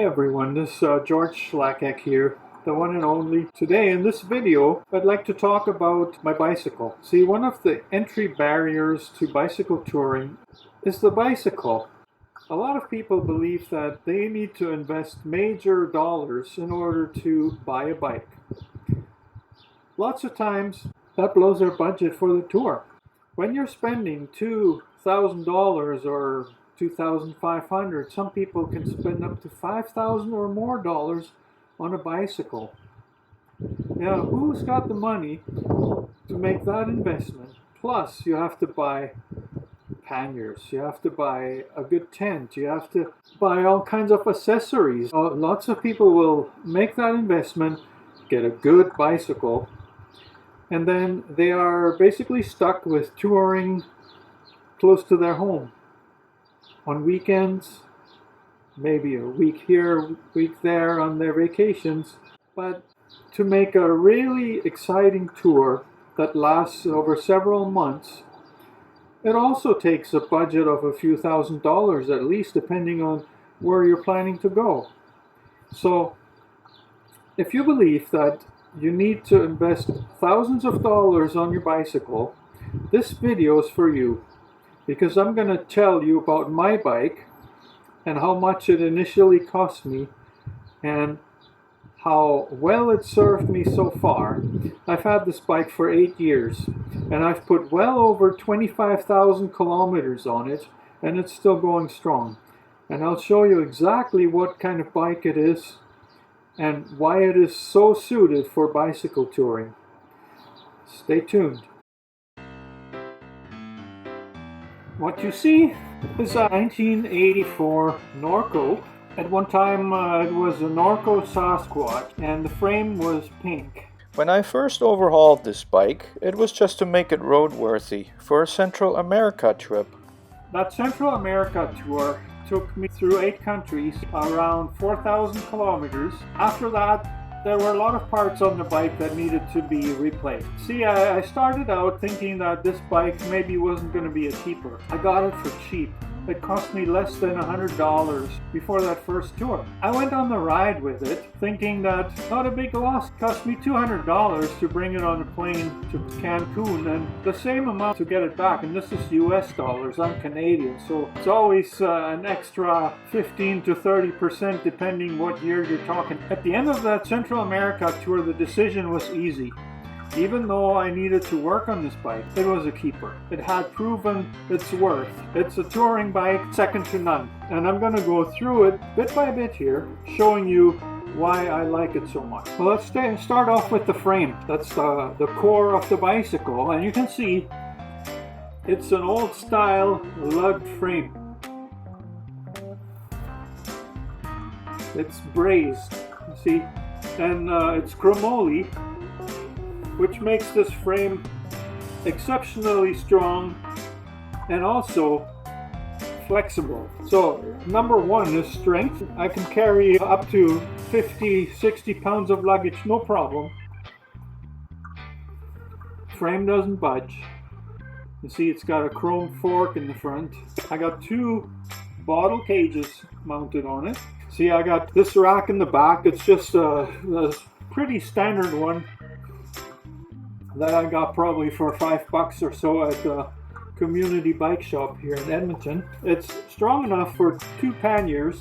everyone, this is George Schlacek here, the one and only. Today in this video I'd like to talk about my bicycle. See, one of the entry barriers to bicycle touring is the bicycle. A lot of people believe that they need to invest major dollars in order to buy a bike. Lots of times that blows their budget for the tour. When you're spending $2,000 or $2,500, some people can spend up to $5,000 or more dollars on a bicycle. Yeah, who's got the money to make that investment? Plus, you have to buy panniers, you have to buy a good tent, you have to buy all kinds of accessories. Lots of people will make that investment, get a good bicycle, and then they are basically stuck with touring close to their home. On weekends, maybe a week here, week there on their vacations. But to make a really exciting tour that lasts over several months, it also takes a budget of a few $1,000s at least, depending on where you're planning to go. So if you believe that you need to invest thousands of dollars on your bicycle, this video is for you. Because I'm going to tell you about my bike and how much it initially cost me and how well it served me so far. I've had this bike for 8 years and I've put well over 25,000 kilometers on it, and it's still going strong. And I'll show you exactly what kind of bike it is and why it is so suited for bicycle touring. Stay tuned. What you see is a 1984 Norco. At one time it was a Norco Sasquatch and the frame was pink. When I first overhauled this bike, it was just to make it roadworthy for a Central America trip. That Central America tour took me through 8 countries, around 4,000 kilometers. After that, there were a lot of parts on the bike that needed to be replaced. See, I started out thinking that this bike maybe wasn't going to be a keeper. I got it for cheap. It cost me less than $100 before that first tour. I went on the ride with it thinking that not a big loss. It cost me $200 to bring it on a plane to Cancun and the same amount to get it back. And this is US dollars, I'm Canadian, so it's always an extra 15 to 30% depending what year you're talking. At the end of that Central America tour, the decision was easy. Even though I needed to work on this bike, it was a keeper. It had proven its worth. It's a touring bike second to none. And I'm going to go through it bit by bit here, showing you why I like it so much. Well, let's start off with the frame. That's the core of the bicycle. And you can see it's an old style lug frame. It's brazed, you see, and it's chromoly, which makes this frame exceptionally strong and also flexible. So number one is strength. I can carry up to 50-60 pounds of luggage, no problem. Frame doesn't budge. You see, it's got a chrome fork in the front. I got 2 bottle cages mounted on it. See, I got this rack in the back. It's just a pretty standard one that I got probably for $5 or so at the community bike shop here in Edmonton. It's strong enough for 2 panniers.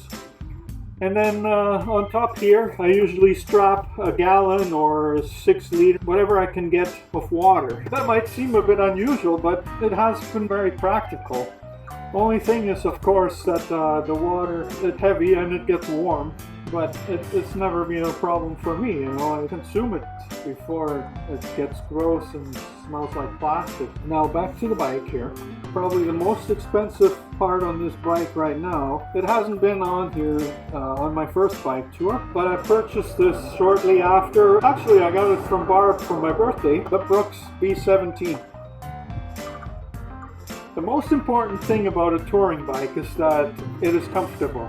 And then on top here, I usually strap a gallon or 6 liter, whatever I can get of water. That might seem a bit unusual, but it has been very practical. Only thing is, of course, that the water is heavy and it gets warm. But it's never been a problem for me, you know. I consume it before it gets gross and smells like plastic. Now back to the bike here. Probably the most expensive part on this bike right now. It hasn't been on here on my first bike tour, but I purchased this shortly after. Actually, I got it from Barb for my birthday, the Brooks B17. The most important thing about a touring bike is that it is comfortable.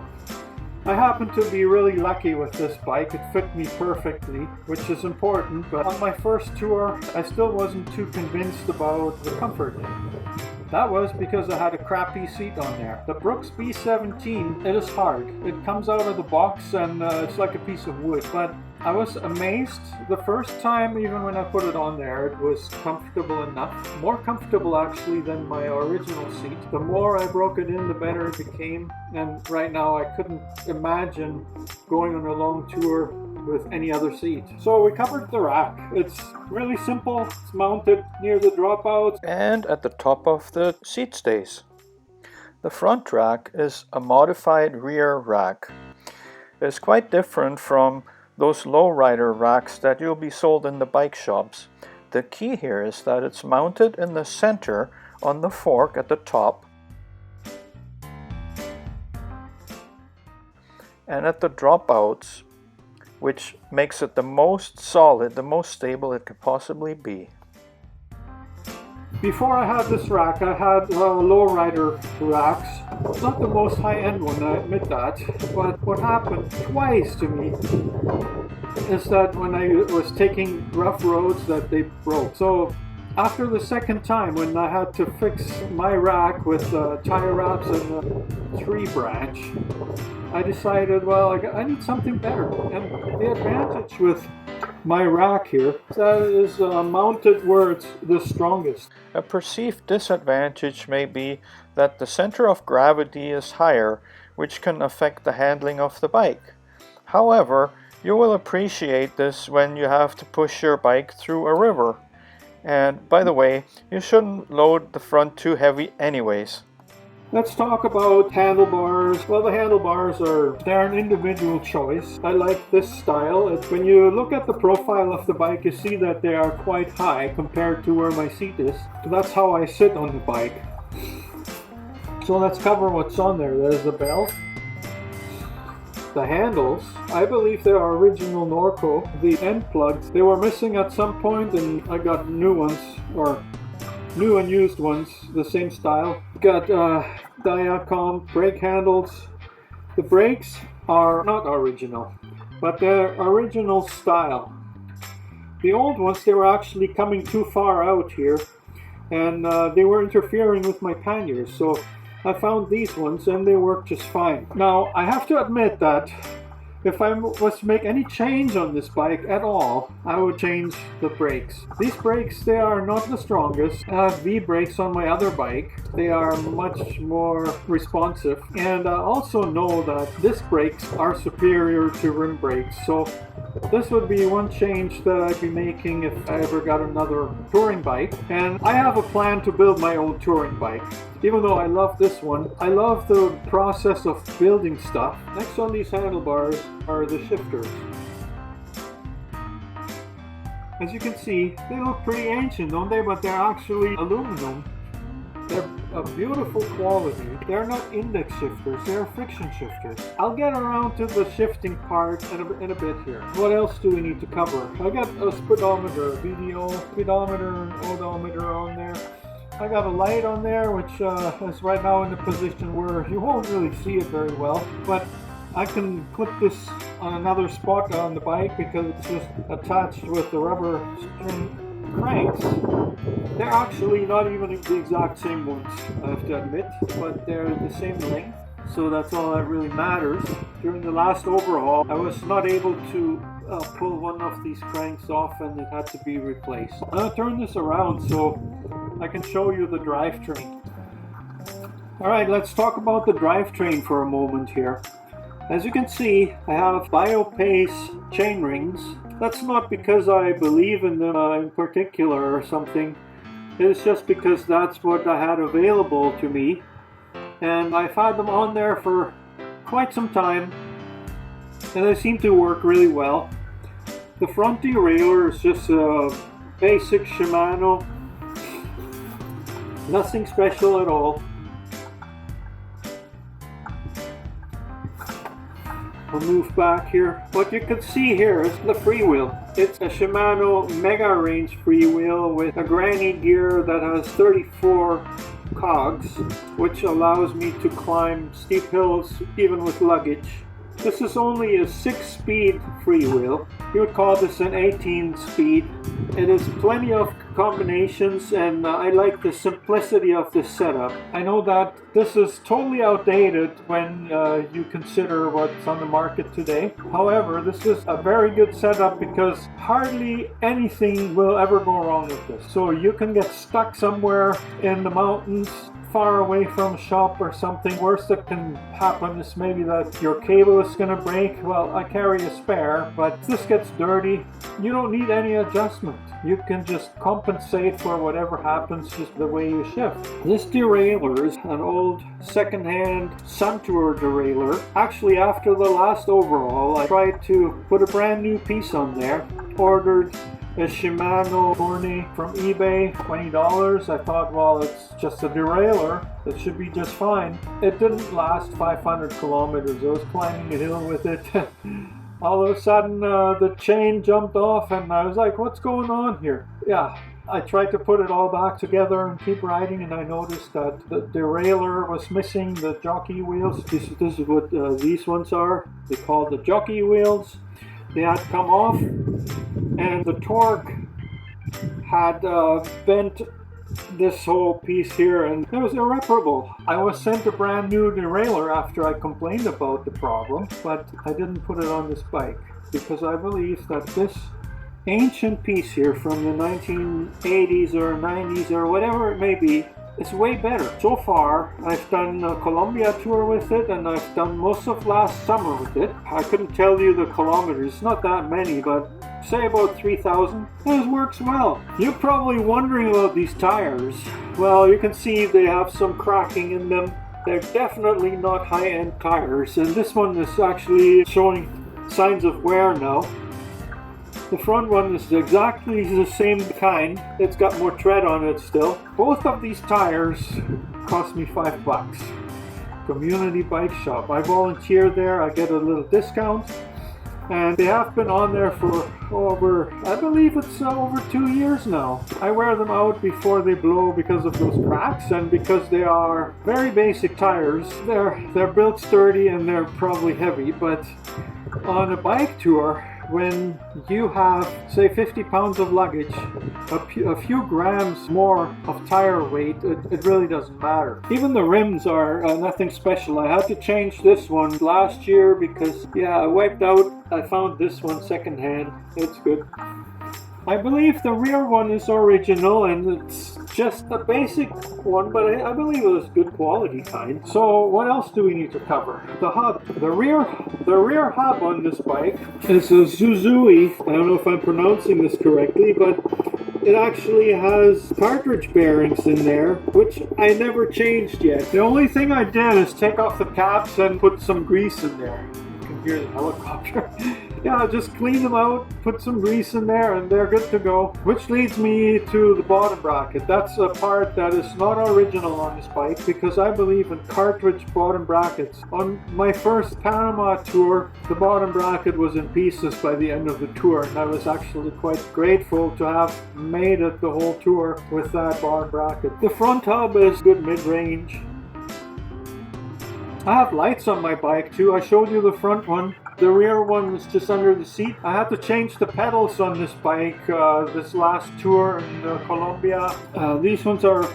I happen to be really lucky with this bike. It fit me perfectly, which is important, but on my first tour, I still wasn't too convinced about the comfort. That was because I had a crappy seat on there. The Brooks B17, it is hard. It comes out of the box and it's like a piece of wood. But I was amazed the first time, even when I put it on there, it was comfortable enough. More comfortable actually than my original seat. The more I broke it in, the better it became. And right now I couldn't imagine going on a long tour with any other seat. So we covered the rack. It's really simple. It's mounted near the dropouts and at the top of the seat stays. The front rack is a modified rear rack. It's quite different from those lowrider racks that you'll be sold in the bike shops. The key here is that it's mounted in the center on the fork at the top and at the dropouts, which makes it the most solid, the most stable it could possibly be. Before I had this rack, I had lowrider racks. Not the most high-end one, I admit that. But what happened twice to me is that when I was taking rough roads that they broke. So after the second time, when I had to fix my rack with tire wraps and a tree branch, I decided, well, I need something better. And the advantage with my rack here, that is mounted where it's the strongest. A perceived disadvantage may be that the center of gravity is higher, which can affect the handling of the bike. However, you will appreciate this when you have to push your bike through a river. And by the way, you shouldn't load the front too heavy anyways. Let's talk about handlebars. Well, the handlebars they're an individual choice. I like this style. When you look at the profile of the bike, you see that they are quite high compared to where my seat is. So that's how I sit on the bike. So let's cover what's on there. There's the belt. The handles, I believe they are original Norco. The end plugs, they were missing at some point and I got new ones, or new and used ones, the same style. Got Diacom brake handles. The brakes are not original, but they're original style. The old ones, they were actually coming too far out here and they were interfering with my panniers. So I found these ones and they work just fine. Now, I have to admit that if I was to make any change on this bike at all, I would change the brakes. These brakes, they are not the strongest. I have V brakes on my other bike. They are much more responsive. And I also know that disc brakes are superior to rim brakes. So this would be one change that I'd be making if I ever got another touring bike. And I have a plan to build my own touring bike. Even though I love this one, I love the process of building stuff. Next on these handlebars are the shifters. As you can see, they look pretty ancient, don't they? But they're actually aluminum. They're a beautiful quality. They're not index shifters, they're friction shifters. I'll get around to the shifting part in a bit here. What else do we need to cover? I got a speedometer, VDO, speedometer and odometer on there. I got a light on there which is right now in a position where you won't really see it very well, but I can put this on another spot on the bike because it's just attached with the rubber string cranks. They're actually not even the exact same ones, I have to admit, but they're the same length, so that's all that really matters. During the last overhaul, I was not able to pull one of these cranks off and it had to be replaced. I'm going to turn this around so I can show you the drivetrain. Alright, let's talk about the drivetrain for a moment here. As you can see, I have BioPace chain rings. That's not because I believe in them in particular or something. It's just because that's what I had available to me. And I've had them on there for quite some time. And they seem to work really well. The front derailleur is just a basic Shimano. Nothing special at all. We'll move back here. What you can see here is the freewheel. It's a Shimano Mega Range freewheel with a granny gear that has 34 cogs, which allows me to climb steep hills even with luggage. This is only a 6-speed freewheel. You would call this an 18-speed. It has plenty of combinations, and I like the simplicity of this setup. I know that this is totally outdated when you consider what's on the market today. However, this is a very good setup because hardly anything will ever go wrong with this. So you can get stuck somewhere in the mountains, far away from a shop or something. Worst that can happen is maybe that your cable is going to break. Well, I carry a spare, but if this gets dirty, you don't need any adjustment. You can just compensate for whatever happens just the way you shift. This derailleur is an old second-hand Suntour derailleur. Actually, after the last overhaul, I tried to put a brand new piece on there. Ordered a Shimano Tourney from eBay, $20. I thought, well, it's just a derailleur. It should be just fine. It didn't last 500 kilometers. I was climbing a hill with it. All of a sudden, the chain jumped off, and I was like, what's going on here? Yeah, I tried to put it all back together and keep riding, and I noticed that the derailleur was missing the jockey wheels. This is what these ones are. They're called the jockey wheels. They had come off, and the torque had bent this whole piece here, and it was irreparable. I was sent a brand new derailleur after I complained about the problem, but I didn't put it on this bike because I believe that this ancient piece here from the 1980s or 90s or whatever it may be, it's way better. So far, I've done a Colombia tour with it, and I've done most of last summer with it. I couldn't tell you the kilometers, not that many, but say about 3,000. This works well. You're probably wondering about these tires. Well, you can see they have some cracking in them. They're definitely not high-end tires, and this one is actually showing signs of wear now. The front one is exactly the same kind. It's got more tread on it still. Both of these tires cost me $5. Community Bike Shop. I volunteer there. I get a little discount. And they have been on there for over, I believe it's over 2 years now. I wear them out before they blow because of those cracks, and because they are very basic tires. They're built sturdy and they're probably heavy, but on a bike tour, when you have, say, 50 pounds of luggage, a few grams more of tire weight, it really doesn't matter. Even the rims are nothing special. I had to change this one last year because, yeah, I wiped out. I found this one secondhand. It's good. I believe the rear one is original, and it's just a basic one, but I believe it was good quality kind. So what else do we need to cover? The hub. The rear hub on this bike is a Zuzui. I don't know if I'm pronouncing this correctly, but it actually has cartridge bearings in there, which I never changed yet. The only thing I did is take off the caps and put some grease in there. You can hear the helicopter. Yeah, just clean them out, put some grease in there, and they're good to go. Which leads me to the bottom bracket. That's a part that is not original on this bike because I believe in cartridge bottom brackets. On my first Panama tour, the bottom bracket was in pieces by the end of the tour, and I was actually quite grateful to have made it the whole tour with that bottom bracket. The front hub is good mid-range. I have lights on my bike too. I showed you the front one. The rear one is just under the seat. I had to change the pedals on this bike this last tour in Colombia. These ones are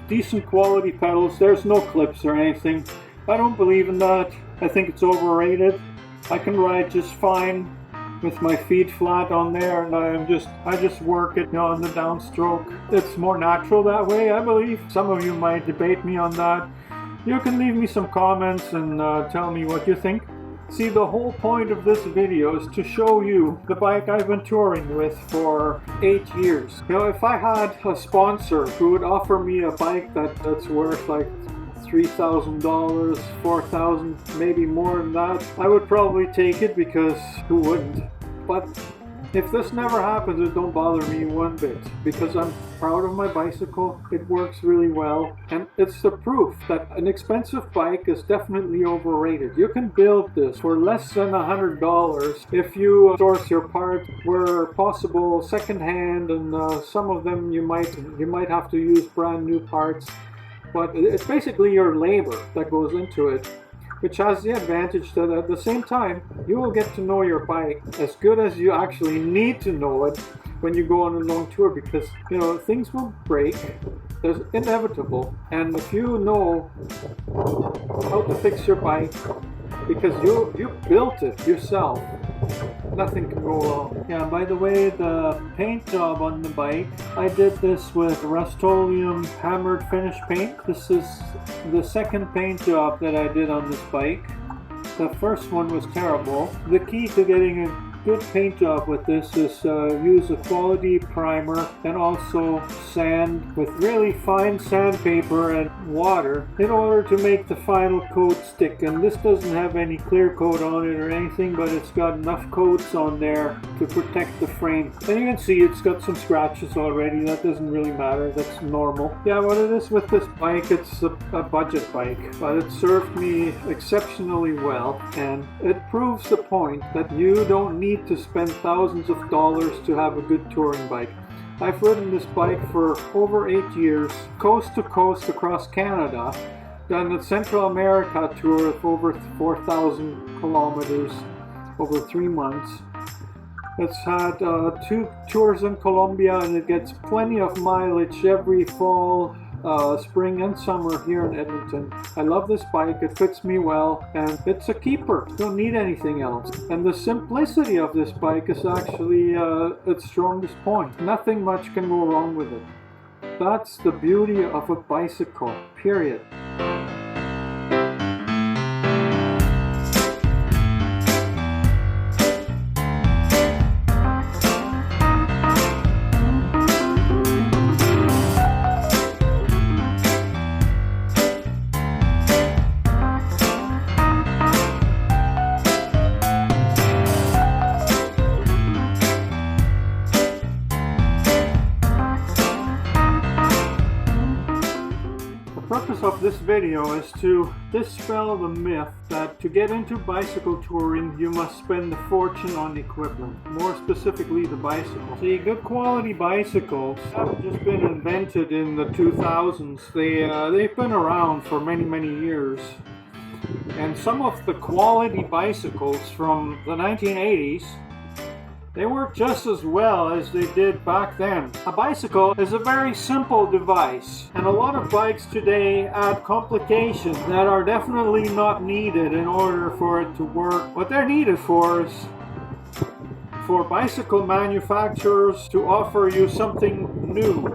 decent quality pedals. There's no clips or anything. I don't believe in that. I think it's overrated. I can ride just fine with my feet flat on there, and I just work it, on the downstroke. It's more natural that way, I believe. Some of you might debate me on that. You can leave me some comments and tell me what you think. See, the whole point of this video is to show you the bike I've been touring with for 8 years. If I had a sponsor who would offer me a bike that's worth like $3,000, $4,000, maybe more than that, I would probably take it because who wouldn't? But if this never happens, it don't bother me one bit because I'm proud of my bicycle. It works really well, and it's the proof that an expensive bike is definitely overrated. You can build this for less than $100 if you source your part where possible secondhand, and some of them you might have to use brand new parts. But it's basically your labor that goes into it. which has the advantage that at the same time you will get to know your bike as good as you actually need to know it when you go on a long tour, because you know things will break. There's inevitable, and if you know how to fix your bike because you built it yourself, nothing can go wrong. Yeah, by the way, the paint job on the bike, I did this with Rust-Oleum hammered finish paint. This is the second paint job that I did on this bike. The first one was terrible. The key to getting a good paint job with this is use a quality primer and also sand with really fine sandpaper and water in order to make the final coat stick. And this doesn't have any clear coat on it or anything, but it's got enough coats on there to protect the frame. And you can see it's got some scratches already. That doesn't really matter, that's normal. Yeah, what it is with this bike, it's a budget bike, but it served me exceptionally well, and it proves the point that you don't need to spend thousands of dollars to have a good touring bike. I've ridden this bike for over 8 years, coast to coast across Canada, done a Central America tour of over 4,000 kilometers over 3 months. It's had 2 tours in Colombia, and it gets plenty of mileage every fall, spring and summer here in Edmonton. I love this bike, it fits me well, and it's a keeper. Don't need anything else. And the simplicity of this bike is actually its strongest point. Nothing much can go wrong with it. That's the beauty of a bicycle, period. The purpose of this video is to dispel the myth that to get into bicycle touring you must spend a fortune on equipment, more specifically the bicycle. See, good quality bicycles haven't just been invented in the 2000s, they've been around for many years. And some of the quality bicycles from the 1980s, they work just as well as they did back then. A bicycle is a very simple device, and a lot of bikes today add complications that are definitely not needed in order for it to work. What they're needed for is for bicycle manufacturers to offer you something new.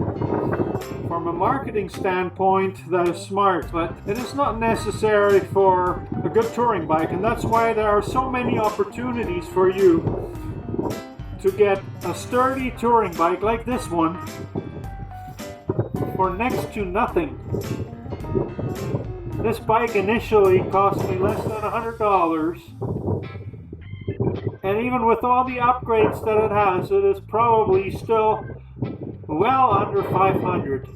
From a marketing standpoint, that is smart, but it is not necessary for a good touring bike, and that's why there are so many opportunities for you to get a sturdy touring bike like this one for next to nothing. This bike initially cost me less than $100, and even with all the upgrades that it has, it is probably still well under $500.